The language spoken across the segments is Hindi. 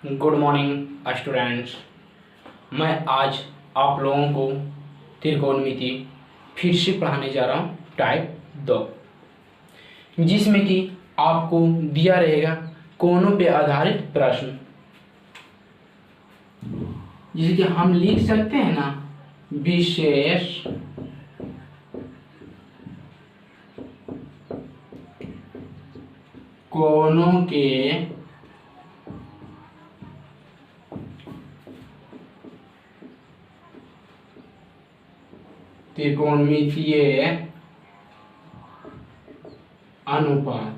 Good morning students. मैं आज आप लोगों को त्रिकोणमिति फिर से पढ़ाने जा रहा हूँ टाइप 2, जिसमें कि आपको दिया रहेगा कोणों पे आधारित प्रश्न, जिसे कि हम लिख सकते हैं ना, विशेष कोणों के त्रिकोणमितीय अनुपात।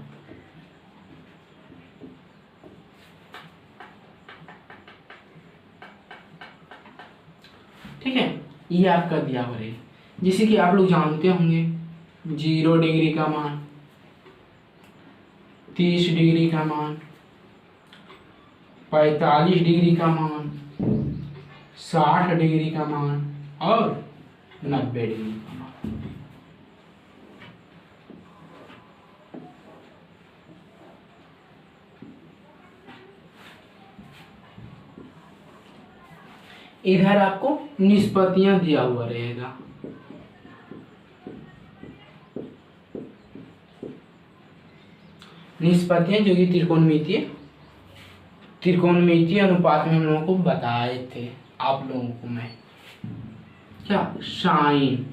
ठीक है, ये आपका दिया हुआ है, जिसे कि आप लोग जानते होंगे 0 डिग्री का मान, 30 डिग्री का मान, 45 डिग्री का मान, 60 डिग्री का मान और 90 डिग्री का मान। इधर आपको निष्पत्तियां दिया हुआ रहेगा। निष्पत्तियां जो कि त्रिकोणमितीय अनुपात में हम लोगों को बताए थे, आप लोगों को मैं क्या साइन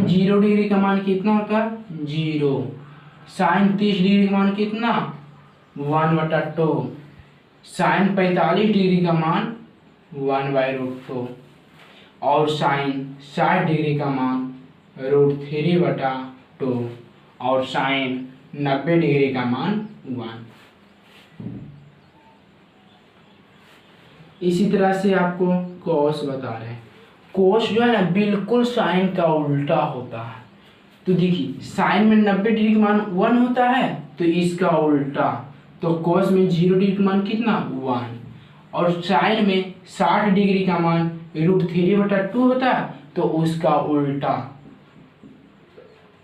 0 डिग्री का मान कितना होता है? 0। साइन 30 डिग्री का मान कितना? 1/2। साइन 45 डिग्री का मान 1/√2 और साइन 60 डिग्री का मान √3/2 और साइन 90 डिग्री का मान 1। इसी तरह से आपको कोस बता रहे हैं। कोस जो है ना, बिल्कुल साइन का उल्टा होता है। तो देखिए, साइन में 90 डिग्री का मान 1 होता है, तो इसका उल्टा, तो कोस में 0 डिग्री का मान कितना? 1। और साइन में 60 डिग्री का मान √3/2 होता है, तो उसका उल्टा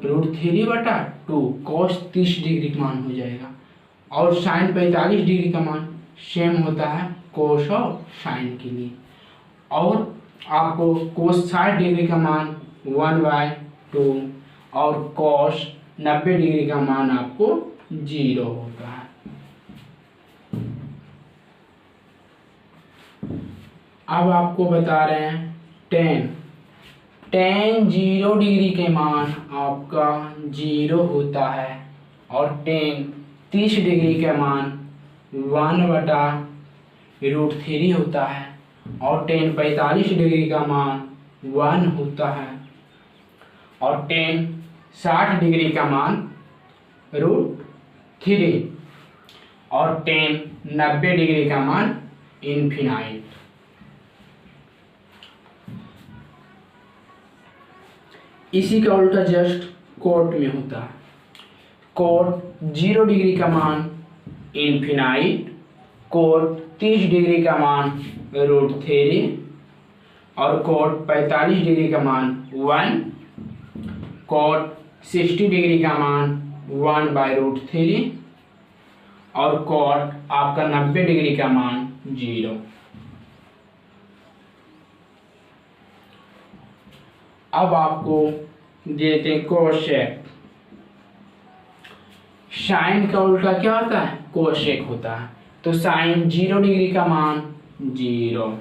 √3/2 cos 30 डिग्री का मान हो जाएगा। और साइन 45 डिग्री का मान सेम होता है कोस और साइन के लिए। और आपको कोस 60 डिग्री का मान 1/2 और कोस 90 डिग्री का मान आपको 0 होता है। अब आपको बता रहे हैं टेन 0 डिग्री के मान आपका 0 होता है और टेन 30 डिग्री के मान 1/√3 होता है और टेन 45 डिग्री का मान 1 होता है और टेन 60 डिग्री का मान √3 और टेन 90 डिग्री का मान इनफिनाइट। इसी का उल्टा जस्ट कोट में होता है। कोट 0 डिग्री का मान इनफिनाइट, कोट 30 डिग्री का मान √3 और कोट 45 डिग्री का मान 1, कोट 60 डिग्री का मान 1/√3 और कोट आपका 90 डिग्री का मान 0। अब आपको देते हैं कोसेक। साइन का उल्टा क्या होता है? कोसेक होता है। तो साइन 0 डिग्री का मान 0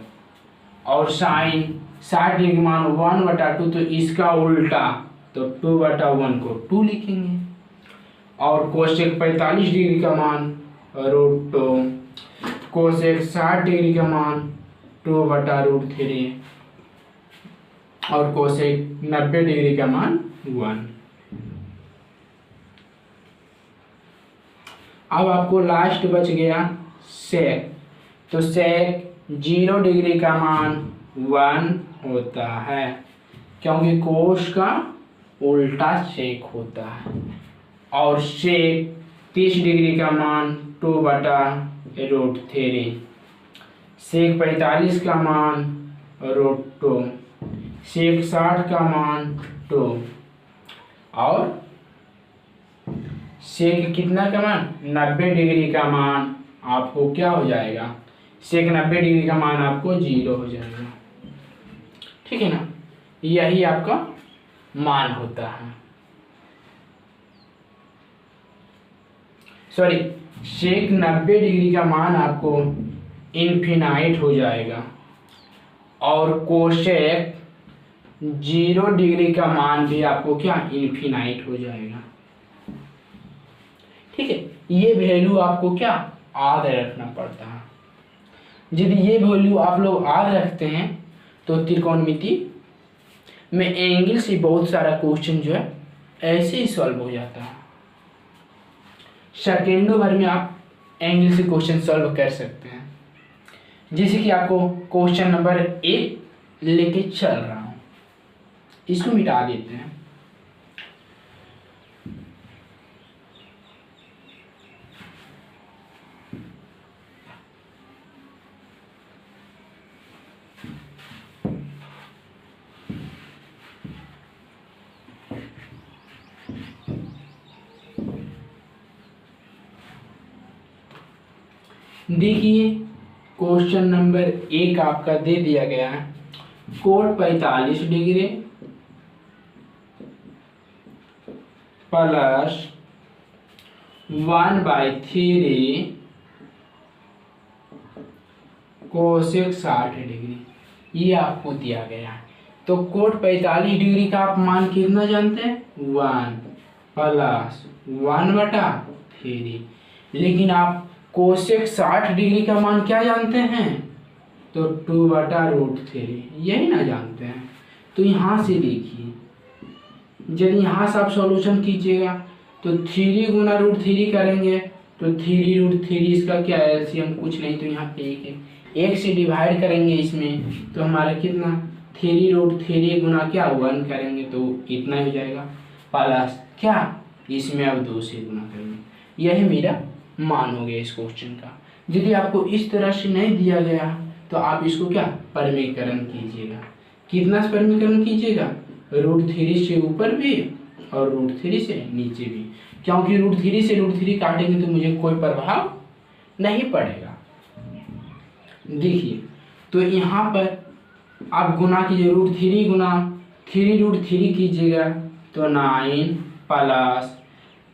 और साइन 60 डिग्री का मान 1/2, तो इसका उल्टा, तो 2/1 को 2 लिखेंगे। और कोसेक 45 डिग्री का मान √2, कोसेक 60 डिग्री का मान 2/√3 और कोसेक 90 डिग्री का मान 1। अब आपको लास्ट बच गया सेक। तो सेक 0 डिग्री का मान 1 होता है, क्योंकि कोस का उल्टा सेक होता है। और सेक 30 डिग्री का मान 2/√3, सेक 45 का मान √2, सेक 60 का मान 2 और सेक कितना का मान 90 डिग्री का मान आपको क्या हो जाएगा सेक 90 डिग्री का मान आपको 0 हो जाएगा। ठीक है ना, यही आपका मान होता है। सॉरी, सेक 90 डिग्री का मान आपको इन्फिनाइट हो जाएगा और कोसेक 0 डिग्री का मान भी आपको क्या इन्फिनाइट हो जाएगा। ठीक है, ये वैल्यू आपको क्या याद रखना पड़ता है। यदि ये वैल्यू आप लोग याद रखते हैं तो त्रिकोणमिति में एंगल से बहुत सारा क्वेश्चन जो है ऐसे ही सॉल्व हो जाता है। सेकेंडों भर में आप एंगल से क्वेश्चन सॉल्व कर सकते हैं। जैसे कि आपको क्वेश्चन नंबर 1 लेके चल रहा हूं, इसको मिटा देते हैं। देखिए, क्वेश्चन नंबर 1 आपका दे दिया गया है, कोण 45 डिग्री प्लस 1/3 कोसेक 60 डिग्री, ये आपको दिया गया है। तो कोण 45 डिग्री का आप मान कितना जानते हैं? 1 प्लस 1/3। लेकिन आप कोसेक 60 डिग्री का मान क्या जानते हैं? तो 2/√3, यही ना जानते हैं। तो यहाँ से देखिए, यदि यहाँ से आप सॉल्यूशन कीजिएगा तो 3 गुना √3 करेंगे तो 3√3, इसका क्या एलसीएम कुछ नहीं, तो यहाँ पे 1 है, 1 से डिवाइड करेंगे इसमें तो हमारा कितना 3√3 गुना क्या 1 करेंगे तो इतना ही हो जाएगा, प्लस क्या इसमें अब 2 से गुना करेंगे। यही मेरा मान हो गया इस क्वेश्चन का। यदि आपको इस तरह से नहीं दिया गया तो आप इसको क्या परमीकरण कीजिएगा। कितना परमीकरण कीजिएगा? √3 से ऊपर भी और √3 से नीचे भी, क्योंकि √3 से √3 काटेंगे तो मुझे कोई प्रभाव नहीं पड़ेगा। देखिए, तो यहाँ पर आप गुना कीजिए, √3 गुना 3√3 कीजिएगा तो 9 प्लस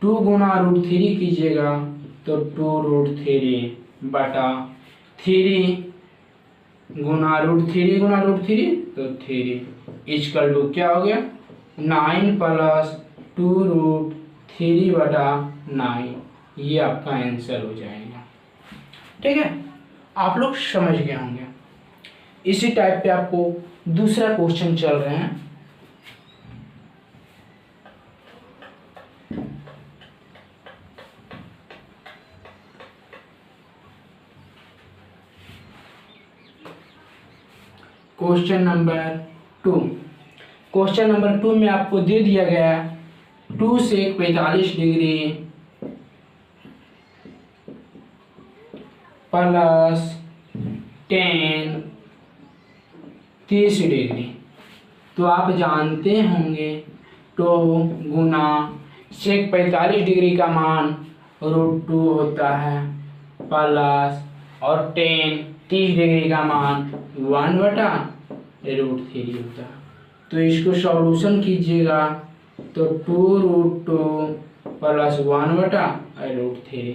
2 गुना √3 कीजिएगा तो 2√3 बटा 3 गुना √3 तो 3 इक्वल टू क्या हो गया 9 प्लस 2√3 बटा 9, ये आपका आंसर हो जाएगा। ठीक है, आप लोग समझ गए होंगे। इसी टाइप पे आपको दूसरा क्वेश्चन चल रहे हैं। क्वेश्चन नंबर 2, क्वेश्चन नंबर 2 में आपको दे दिया गया 2 सेक 45 डिग्री प्लस 10 30 डिग्री। तो आप जानते होंगे तो गुना सेक 45 डिग्री का मान √2 होता है प्लस और 30 डिग्री का मान 1/√3 होता है। तो इसको सॉल्यूशन कीजिएगा तो 2√2 प्लस 1/√3।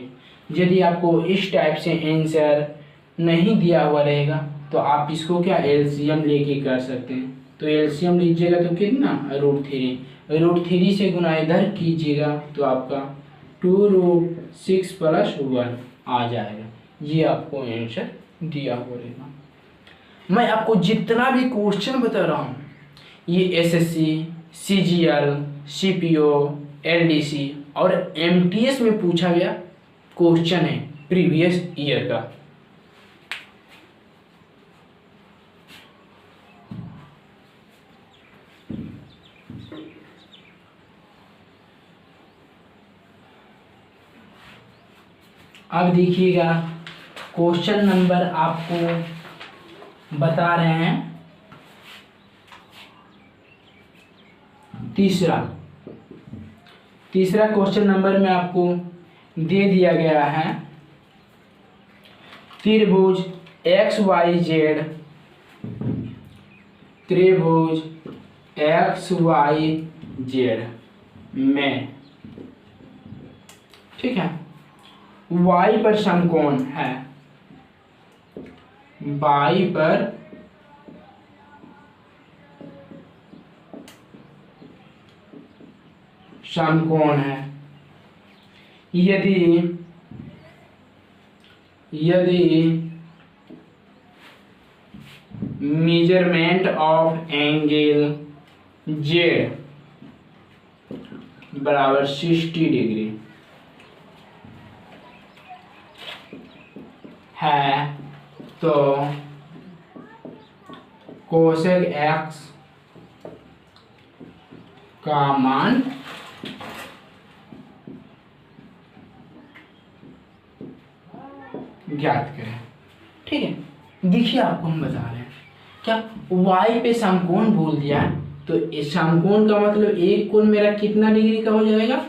यदि आपको इस टाइप से आंसर नहीं दिया हुआ रहेगा तो आप इसको क्या एलसीएम लेके कर सकते हैं। तो एलसीएम लीजिएगा तो कितना √3 से गुना इधर कीजिएगा तो आपका 2√6 प्लस 1 आ जाएगा। ये आपको आंसर दिया हुआ रहेगा। मैं आपको जितना भी क्वेश्चन बता रहा हूँ ये एसएससी, सीजीएल, सीपीओ, एलडीसी और एमटीएस में पूछा गया क्वेश्चन है प्रीवियस ईयर का। अब देखिएगा, क्वेश्चन नंबर आपको बता रहे हैं तीसरा क्वेश्चन नंबर में आपको दे दिया गया है त्रिभुज एक्स वाई जेड त्रिभुज एक्स वाई जेड में, ठीक है, वाई पर समकोण है, वाई पर समकोण है, यदि मेजरमेंट ऑफ एंगल जेड बराबर 60 डिग्री है तो कोसेक एक्स का मान ज्ञात करें। ठीक है, देखिए आपको हम बता रहे हैं क्या, y पे समकोण बोल दिया तो इस समकोण का मतलब एक कोण मेरा कितना डिग्री का हो जाएगा,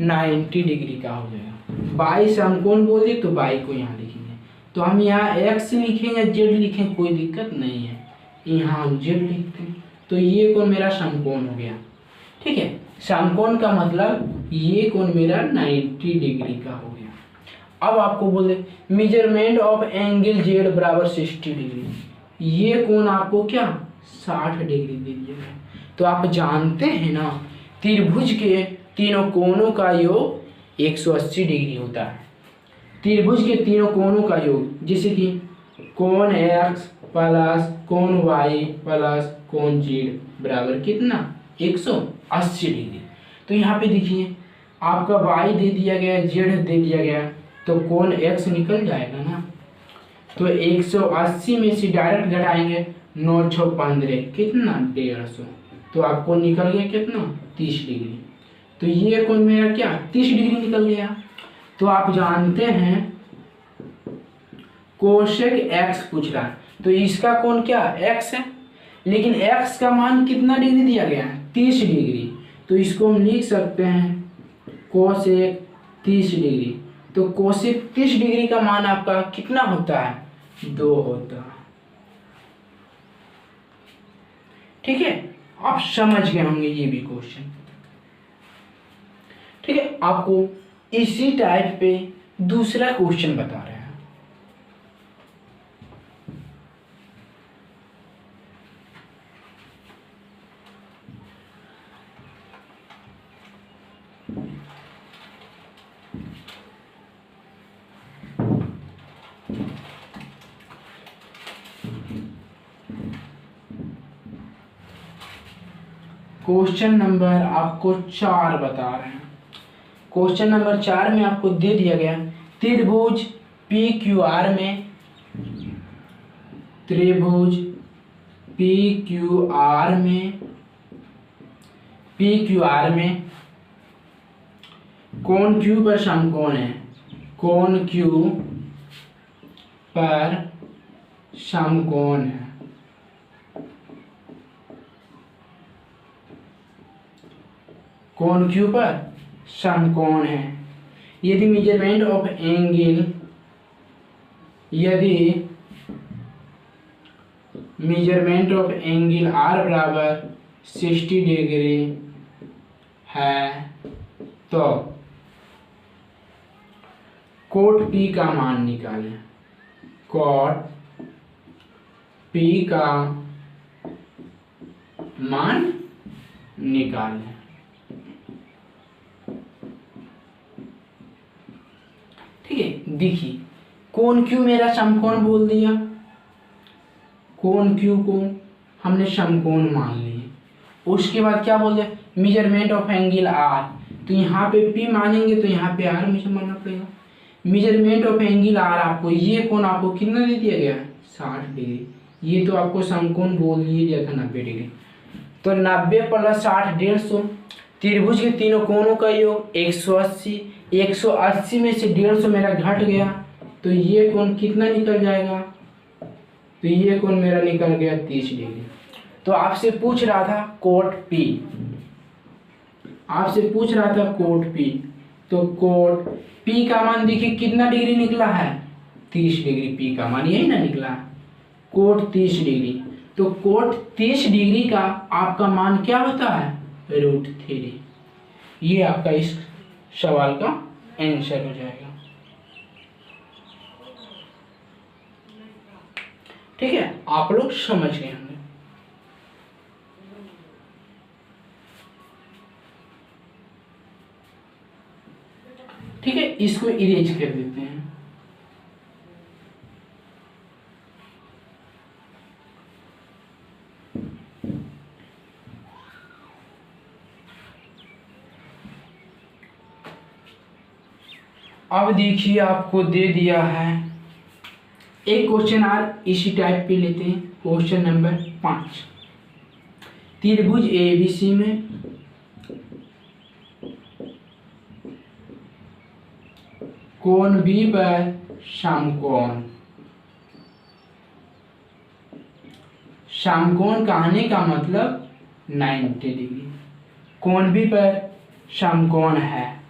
90 डिग्री का हो जाएगा। y समकोण बोल दिए तो y को यहाँ लिखेंगे, तो हम यहाँ x लिखें या z लिखें कोई दिक्कत नहीं है, यहाँ हम z लिखते हैं तो ये कोण मेरा समकोण हो गया। ठीक है, समकोण का मतलब ये कोण मेरा 90 डिग्री का हो गया। अब आपको बोले मेजरमेंट ऑफ एंगल जेड बराबर 60 डिग्री, ये कोण आपको क्या 60 डिग्री दे दिया है। तो आप जानते हैं ना त्रिभुज के तीनों कोणों का योग 180 डिग्री होता है। त्रिभुज के तीनों कोणों का योग जैसे कि कोण x प्लस कोण y प्लस कोण z बराबर कितना 180 डिग्री। तो यहाँ पे देखिए आपका y दे दिया गया, z दे दिया गया, तो कोण x निकल जाएगा ना, तो 180 में से डायरेक्ट घटाएंगे 9 6 15 कितना 150, तो आपको निकल गया कितना 30 डिग्री। तो ये कोण मेरा क्या 30 डिग्री निकल गया। तो आप जानते हैं कोसेक x पूछ रहा है तो इसका कोण क्या x है, लेकिन x का मान कितना डिग्री दिया गया है 30 डिग्री, तो इसको हम लिख सकते हैं कोसेक 30 डिग्री। तो कोसेक 30 डिग्री का मान आपका कितना होता है 2 होता है। ठीक है, आप समझ गए होंगे ये भी क्वेश्चन। ठीक है, आपको इसी टाइप पे दूसरा क्वेश्चन बता रहे हैं। क्वेश्चन नंबर आपको 4 बता रहे हैं। क्वेश्चन नंबर 4 में आपको दे दिया गया त्रिभुज PQR में, त्रिभुज PQR में कोण Q पर समकोण है, कोण Q पर समकोण है, कोण Q पर समकोण है। यदि मेजरमेंट ऑफ एंगल, यदि मेजरमेंट ऑफ एंगल R बराबर 60 डिग्री है तो कोट P का मान निकालें, कोट P का मान निकालें। ठीक है, देखिए कोण Q मेरा समकोण बोल दिया, कोण Q को हमने समकोण मान लिए। उसके बाद क्या बोल दिया मेजरमेंट ऑफ एंगल R, तो यहाँ पे P मानेंगे तो यहाँ पे R मुझे मानना पड़ेगा। मेजरमेंट ऑफ एंगल R आपको ये कोण आपको कितना दे दिया गया 60 डिग्री, ये तो आपको समकोण बोल ही दिया था 90 डिग्री, तो 90 प्लस 60 150। त्रिभुज के तीनों कोणों का योग 180, 180 में से 150 मेरा घट गया, तो ये कोण कितना निकल जाएगा, तो ये कोण मेरा निकल गया 30 डिग्री। तो आपसे पूछ रहा था कोट P, आपसे पूछ रहा था कोट P, तो कोट P का मान देखिए कितना डिग्री निकला है 30 डिग्री, पी का मान यही ना निकला, कोट 30 डिग्री। तो कोट 30 डिग्री का आपका मान क्या होता है, √3। ये आपका इस सवाल का आंसर हो जाएगा। ठीक है, आप लोग समझ गए होंगे। ठीक है, इसको इरेज कर देते हैं। अब देखिए आपको दे दिया है एक क्वेश्चन और इसी टाइप पे लेते हैं। क्वेश्चन नंबर 5, त्रिभुज एबीसी में कोण बी पर समकोण, समकोण कहने का मतलब 90 डिग्री, कोण बी पर समकोण है।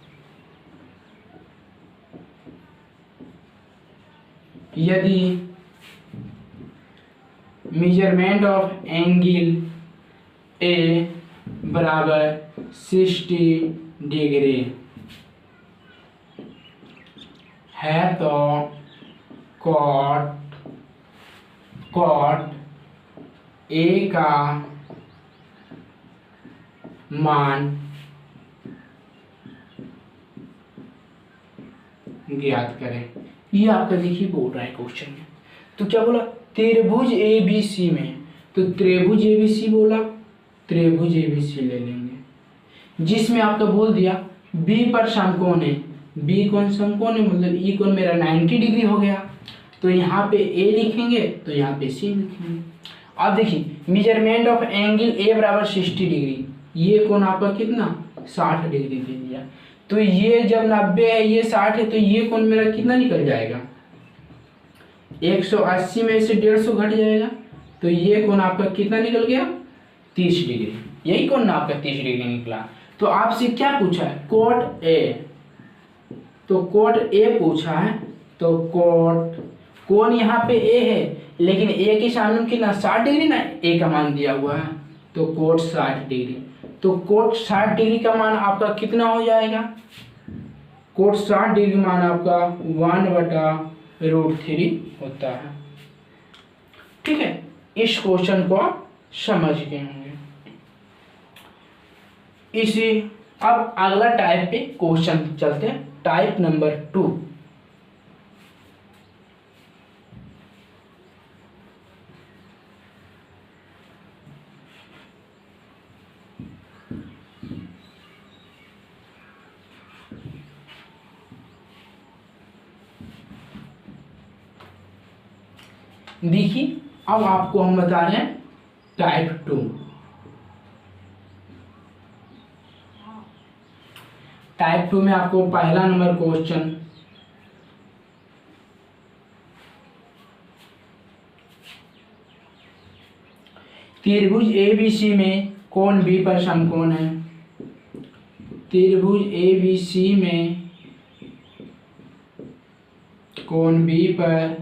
यदि मेजरमेंट ऑफ एंगल ए बराबर 60 डिग्री है तो कॉट ए का मान ज्ञात करें। ये आपका देखिए बोल रहा है क्वेश्चन में। तो क्या बोला, त्रिभुज एबीसी में, तो त्रिभुज एबीसी बोला, त्रिभुज एबीसी ले लेंगे जिसमें आपका बोल दिया बी पर समकोण है, बी कोण समकोण है मतलब ई कोण मेरा 90 डिग्री हो गया। तो यहाँ पे ए लिखेंगे तो यहाँ पे सी लिखेंगे। अब देखिए मेजरमेंट ऑफ एंगल ए बराबर 60 डिग्री, ये कोण आपका कितना 60 डिग्री दे दिया। तो ये जब 90 है ये 60 है तो ये कोण मेरा कितना निकल जाएगा, 180 में से 150 घट जाएगा। तो ये कोण आपका कितना निकल गया 30 डिग्री, यही कोण ना आपका 30 डिग्री निकला। तो आपसे क्या पूछा है, कोट ए, तो कोट ए पूछा है। तो कोण यहाँ पे ए है लेकिन ए के सामने कितना 60 डिग्री ना, ए का मान दिया हुआ है तो कोट 60 डिग्री। तो कोट 60 डिग्री का मान आपका कितना हो जाएगा, कोट 60 डिग्री मान आपका 1/√3 होता है। ठीक है, इस क्वेश्चन को आप समझ गए होंगे। इसी अब अगला टाइप पे क्वेश्चन चलते हैं, टाइप नंबर 2। देखिए अब आपको हम बता रहे हैं टाइप 2। टाइप 2 में आपको पहला नंबर क्वेश्चन, त्रिभुज एबीसी में कोण बी पर समकोण है। त्रिभुज एबीसी में कोण बी पर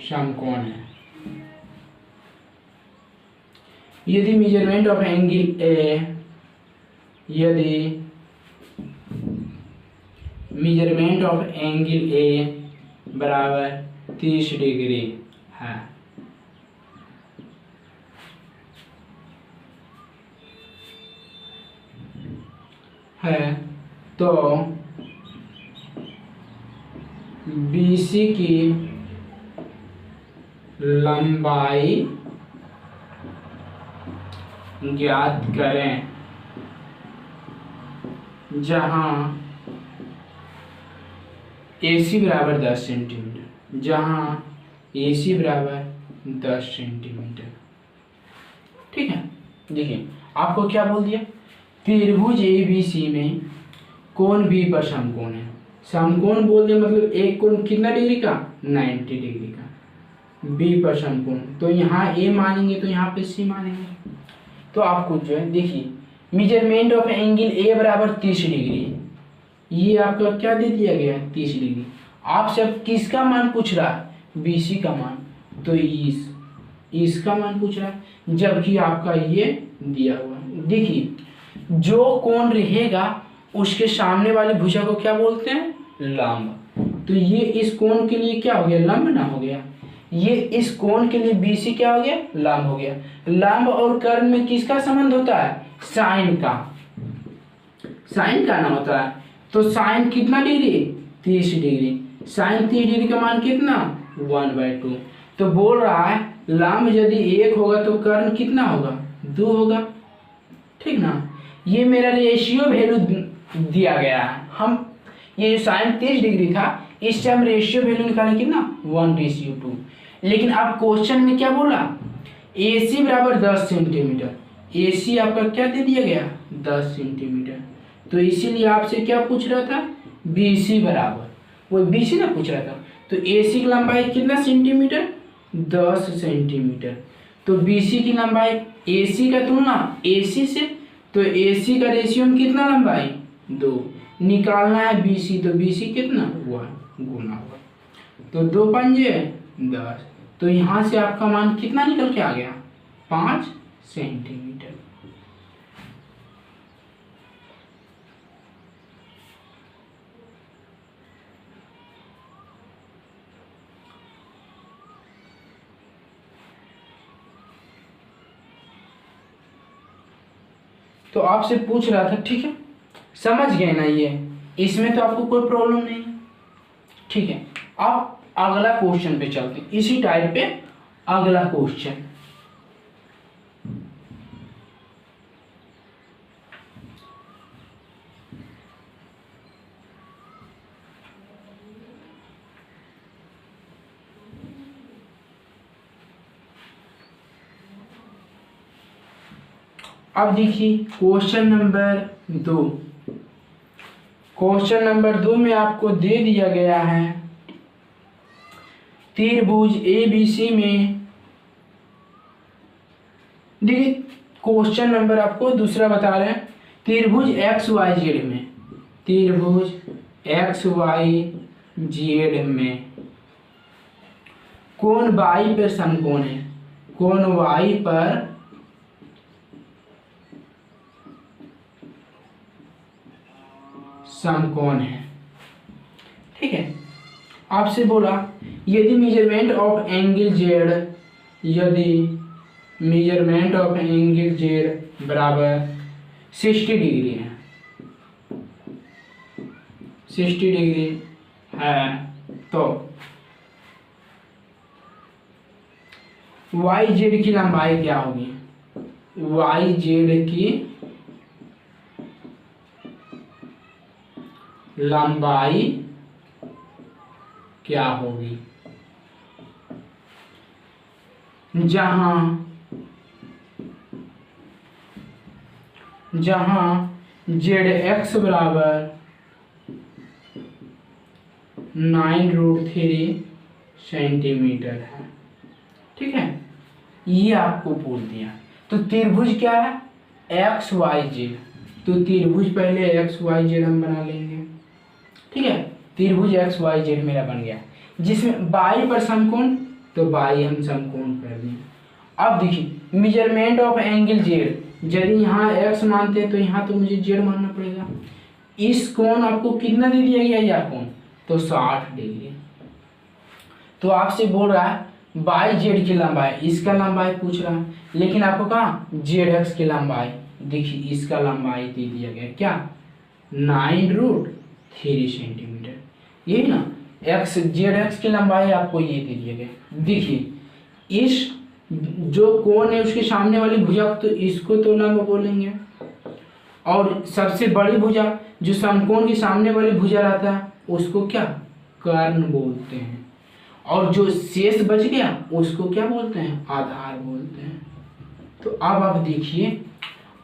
समकोण है। यदि मेजरमेंट ऑफ एंगल ए, यदि मेजरमेंट ऑफ एंगल ए बराबर 30 डिग्री है तो BC की लंबाई ज्ञात करें जहां AC बराबर 10 सेंटीमीटर, जहां AC बराबर 10 सेंटीमीटर। ठीक है, देखिए आपको क्या बोल दिया, त्रिभुज ABC में कोण B पर समकोण है। समकोण बोल दिया मतलब एक कोण कितना डिग्री का 90 डिग्री का, B पर समकोण। तो यहाँ A मानेंगे तो यहाँ पे C मानेंगे। तो आपको जो है देखिए मेजरमेंट ऑफ एंगल ए बराबर 30 डिग्री, ये आपका क्या दे दिया गया 30 डिग्री। आपसे अब किसका मान पूछ रहा है, बीसी का मान, तो इसका मान पूछ रहा है, जबकि आपका ये दिया हुआ है। देखिए जो कोण रहेगा उसके सामने वाली भुजा को क्या बोलते हैं, लंब। तो ये इस कोण के लिए क्या हो गया, लंब ना हो गया। ये इस कोण के लिए बीसी क्या हो गया, लंब हो गया। लंब और कर्ण में किसका संबंध होता है, साइन का, साइन का ना होता है। तो साइन कितना डिग्री, 30 डिग्री। साइन 30 डिग्री का मान कितना, 1/2। तो बोल रहा है लंब यदि 1 होगा तो कर्ण कितना होगा, 2 होगा, ठीक ना। ये मेरा रेशियो वैल्यू दिया गया है। हम ये जो साइन 30 डिग्री था इससे हम रेशियो वैल्यू निकालें कितना, 1:2। लेकिन अब क्वेश्चन में क्या बोला, AC बराबर 10 सेंटीमीटर। AC आपका क्या दे दिया गया, 10 सेंटीमीटर। तो इसीलिए आपसे क्या पूछ रहा था, BC बराबर, वो BC ना पूछ रहा था। तो AC की लंबाई कितना सेंटीमीटर, 10 सेंटीमीटर। तो BC की लंबाई AC का तुलना AC से, तो AC का रेशियो में कितना लंबाई, 2 निकालना है BC। तो BC कितना, 1 गुना हुआ, तो 2 पंजे 10। तो यहाँ से आपका मान कितना निकल के आ गया, 5 सेंटीमीटर। तो आपसे पूछ रहा था, ठीक है, समझ गए ना, ये इसमें तो आपको कोई प्रॉब्लम नहीं है, ठीक है। अब अगला क्वेश्चन पे चलते हैं, इसी टाइप पे अगला क्वेश्चन। अब देखिए क्वेश्चन नंबर 2। क्वेश्चन नंबर 2 में आपको दे दिया गया है त्रिभुज ABC में। देखिए क्वेश्चन नंबर आपको दूसरा बता रहे हैं, त्रिभुज XYZ में, त्रिभुज XYZ में कोण Y पर समकोण है, कोण Y पर समकोण है, ठीक है। आपसे बोला यदि मेजरमेंट ऑफ एंगल Z, यदि मेजरमेंट ऑफ एंगल Z बराबर 60 डिग्री है, 60 डिग्री है, तो YZ की लंबाई क्या होगी, YZ की लंबाई क्या होगी, जहां ZX बराबर 9√3 सेंटीमीटर है, ठीक है। ये आपको बोल दिया। तो त्रिभुज क्या है, XYZ। तो त्रिभुज पहले XYZ हम बना लेंगे, ठीक है। त्रिभुज XYZ मेरा बन गया, जिसमें Y पर समकोण, तो Y हम समकोण कर दें। अब देखिए मेजरमेंट ऑफ एंगल Z, यदि यहाँ X मानते हैं तो यहाँ तो मुझे Z मानना पड़ेगा। इस कोण आपको कितना दे दिया गया, यह कोण तो 60 डिग्री। तो आपसे बोल रहा है YZ की लंबाई, इसका लंबाई पूछ रहा है, लेकिन आपको कहाँ ZX की लंबाई, देखिए इसका लंबाई दे दिया गया क्या, 9√3 सेंटीमीटर, यही ना। ZX की लंबाई आपको ये दे दिया गया। देखिए इस जो कोण है उसके सामने वाली भुजा, तो इसको तो लंब बोलेंगे, और सबसे बड़ी भुजा जो समकोण के सामने वाली भुजा रहता है उसको क्या, कर्ण बोलते हैं, और जो शेष बच गया उसको क्या बोलते हैं, आधार बोलते हैं। तो अब आप देखिए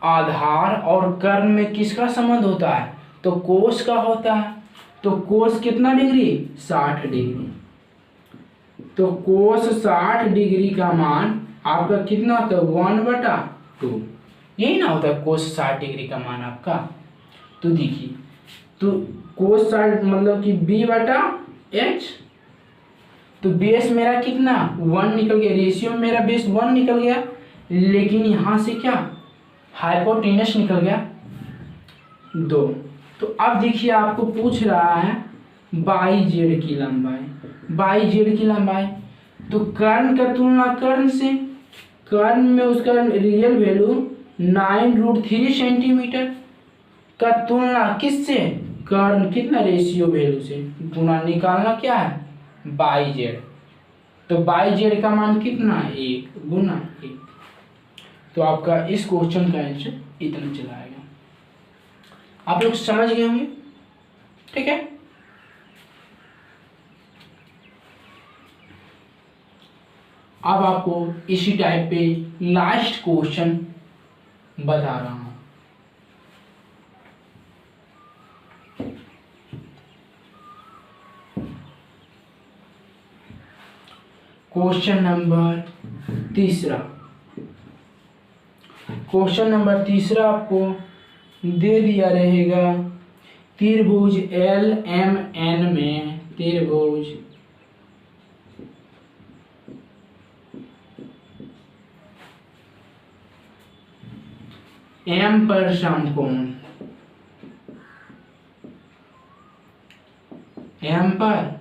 आधार और कर्ण में किसका संबंध होता है, तो कोस का होता है। तो कोस कितना डिग्री, 60 डिग्री। तो कोस 60 डिग्री का मान आपका कितना होता है, 1/2। यही ना होता है कोस 60 डिग्री का मान आपका। तो देखिए, तो कोस 60 मतलब कि b बटा h, तो बेस मेरा कितना 1 निकल गया, रेशियो में मेरा बेस 1 निकल गया, लेकिन यहाँ से क्या हाइपोटेनस निकल गया 2। तो अब देखिए आपको पूछ रहा है बाई जेड की लंबाई, बाई जेड की लंबाई, तो कर्ण का तुलना कर्ण से, कर्ण में उसका रियल वैल्यू 9√3 सेंटीमीटर का तुलना किससे, कर्ण कितना रेशियो वैल्यू से, गुना निकालना क्या है बाई जेड, तो बाई जेड का मान कितना 1 गुना 1। तो आपका इस क्वेश्चन का आंसर इतना चला आएगा। आप लोग समझ गए होंगे, ठीक है। अब आपको इसी टाइप पे लास्ट क्वेश्चन बता रहा हूं। क्वेश्चन नंबर तीसरा, क्वेश्चन नंबर तीसरा आपको दे दिया रहेगा, त्रिभुज LMN में, त्रिभुज M पर समकोण, M पर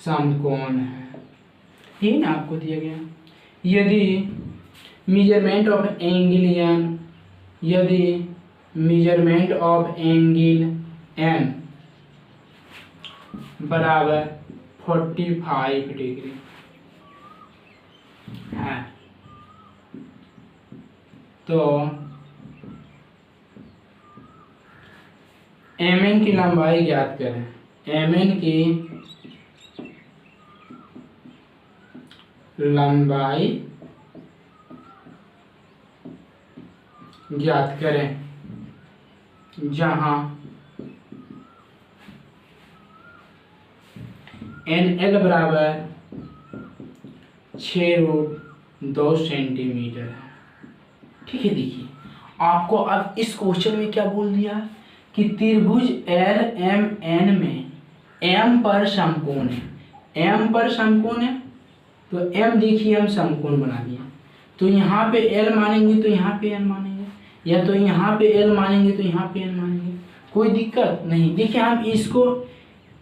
समकोण है, ये ना आपको दिया गया। यदि मेजरमेंट ऑफ एंगल n, यदि मेजरमेंट ऑफ एंगल n बराबर 45 डिग्री है, तो mn की लंबाई ज्ञात करें, mn की लंबाई ज्ञात करें, जहां NL बराबर 6√2 सेंटीमीटर है, ठीक है। देखिए आपको अब इस क्वेश्चन में क्या बोल दिया कि त्रिभुज LMN में M पर समकोण है, M पर समकोण है, तो M देखिए हम समकोण बना दिया, तो यहाँ पे L मानेंगे तो यहाँ पे N मानेंगे, या तो यहाँ पे L मानेंगे तो यहाँ पे N मानेंगे, कोई दिक्कत नहीं। देखिए हम इसको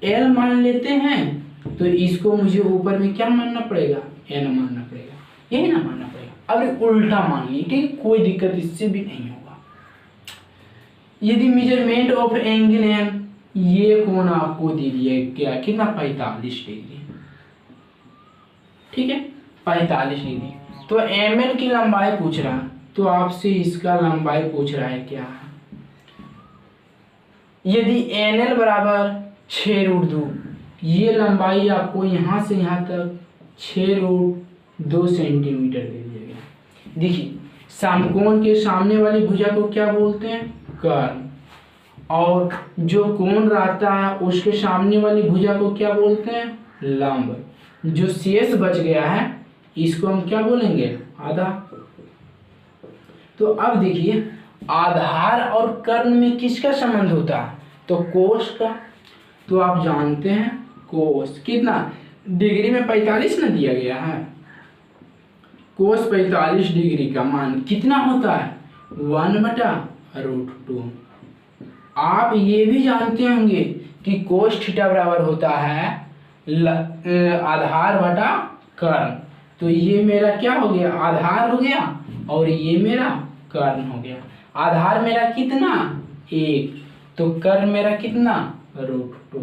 L मान लेते हैं, तो इसको मुझे ऊपर में क्या मानना पड़ेगा N मानना पड़ेगा, यही ना मानना पड़ेगा। अब उल्टा मान लीजिए, ठीक, कोई दिक्कत इससे भी नहीं होगा। यदि मेजरमेंट ऑफ एंगल n, ये कोण आपको दे दिया क्या, कितना 45 डिग्री, ठीक है 45 डिग्री। तो mn की लंबाई पूछ रहा, तो आपसे इसका लंबाई पूछ रहा है क्या, यदि NL बराबर 6√2, ये लंबाई आपको यहाँ से यहाँ तक 6√2 सेंटीमीटर दे दिया गया। देखिए समकोण के सामने वाली भुजा को क्या बोलते हैं कर्ण, और जो कोण रहता है उसके सामने वाली भुजा को क्या बोलते हैं लंब। जो शेष बच गया है इसको हम क्या बोलेंगे आधा। तो अब देखिए आधार और कर्ण में किसका संबंध होता है, तो कोस का। तो आप जानते हैं कोस कितना डिग्री में 45 ना दिया गया है, कोस 45 डिग्री का मान कितना होता है 1/√2। आप ये भी जानते होंगे कि कोस थीटा बराबर होता है आधार बटा कर्ण। तो ये मेरा क्या हो गया आधार हो गया और ये मेरा कर्ण हो गया। आधार मेरा कितना 1, तो कर्ण मेरा कितना √2,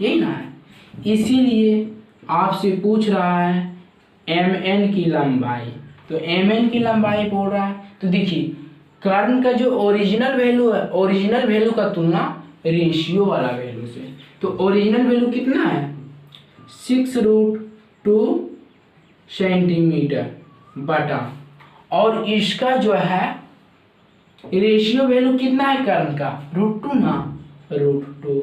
यही ना है। इसीलिए आपसे पूछ रहा है mn की लंबाई, तो mn की लंबाई बोल रहा है। तो देखिए कर्ण का जो ओरिजिनल वैल्यू है, ओरिजिनल वैल्यू का तुलना रेशियो वाला वैल्यू से, तो ओरिजिनल वैल्यू कितना है 6√2 सेंटीमीटर बटा, और इसका जो है रेशियो वैल्यू कितना है कर्ण का √2 ना, √2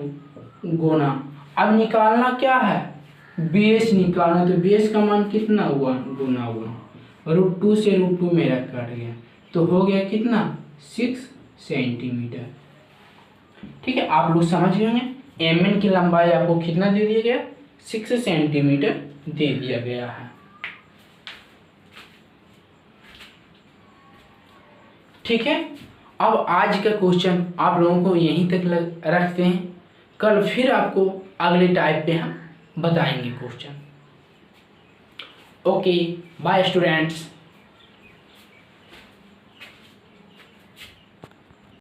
गुना। अब निकालना क्या है बेस निकालना, तो बेस का मान कितना हुआ गुना हुआ, √2 से √2 मेरा कट गया, तो हो गया कितना 6 सेंटीमीटर। ठीक है, आप लोग समझ गए होंगे एम एन की लंबाई आपको कितना दे दिया गया 6 सेंटीमीटर दे दिया गया है। ठीक है, अब आज का क्वेश्चन आप लोगों को यहीं तक रखते हैं, कल फिर आपको अगले टाइप पे हम बताएंगे क्वेश्चन। Okay bye students.